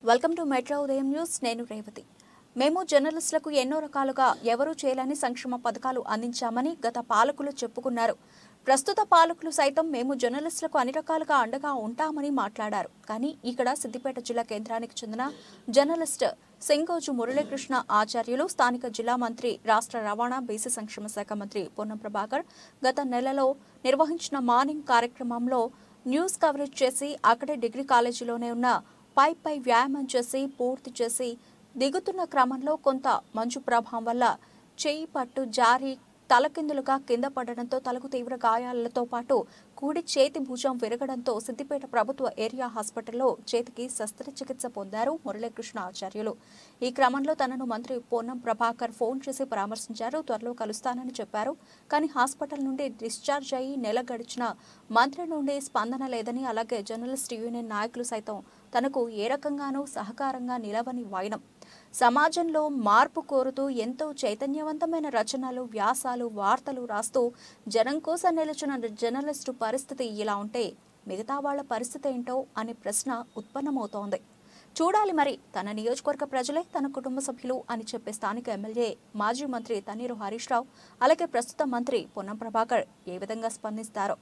Welcome to metro ఉదయం news. నేను రేవతి. మేము జర్నలిస్టులకు ఎన్నో రకాలుగా ఎవరూ చేయలేని సంక్షేమ పథకాలు అందించామని గత పాలకులు చెప్పుకున్నారు. ప్రస్తుత పాలకులు సైతం మేము జర్నలిస్టులకు అన్ని రకాలుగా అండగా ఉంటామని మాట్లాడారు. కానీ ఇక్కడ సిద్దిపేట జిల్లా కేంద్రానికి చెందిన జర్నలిస్ట్ సింగోజు మురళీకృష్ణ ఆచార్యులు స్థానిక జిల్లా మంత్రి, రాష్ట్ర రవాణా, బీసీ సంక్షేమ శాఖ మంత్రి పొన్నం ప్రభాకర్ గత నెలలో నిర్వహించిన మార్నింగ్ కార్యక్రమంలో న్యూస్ కవరేజ్ చేసి అక్కడే డిగ్రీ కాలేజీలోనే ఉన్న పై వ్యాయామం చేసి పూర్తి చేసి దిగుతున్న క్రమంలో కొంత మంచు ప్రభావం వల్ల చేయి పట్టు జారి తలకిందులుగా కింద పడడంతో తలకు తీవ్ర గాయాలతో పాటు కూడి చేతి భుజం విరగడంతో సిద్దిపేట ప్రభుత్వ ఏరియా హాస్పిటల్లో చేతికి శస్త్రచికిత్స పొందారు మురళీకృష్ణ ఆచార్యులు. ఈ క్రమంలో తనను మంత్రి పొన్నం ప్రభాకర్ ఫోన్ చేసి పరామర్శించారు. త్వరలో కలుస్తానని చెప్పారు. కానీ హాస్పిటల్ నుండి డిశ్చార్జ్ అయ్యి నెల గడిచిన మంత్రి నుండి స్పందన లేదని, అలాగే జర్నలిస్ట్ యూనియన్ నాయకులు సైతం తనకు ఏ రకంగానూ సహకారంగా నిలవని వైనం. సమాజంలో మార్పు కోరుతూ ఎంతో చైతన్యవంతమైన రచనలు, వ్యాసాలు, వార్తలు రాస్తూ జనం కోసం నిలిచిన జర్నలిస్టు పరిస్థితి ఇలా ఉంటే మిగతా వాళ్ల పరిస్థితి ఏంటో అనే ప్రశ్న ఉత్పన్నమవుతోంది. చూడాలి మరి తన నియోజకవర్గ ప్రజలే తన కుటుంబ సభ్యులు అని చెప్పే స్థానిక ఎమ్మెల్యే, మాజీ మంత్రి తన్నీరు హరీష్ రావు, అలాగే ప్రస్తుత మంత్రి పొన్నం ప్రభాకర్ ఏ విధంగా స్పందిస్తారో.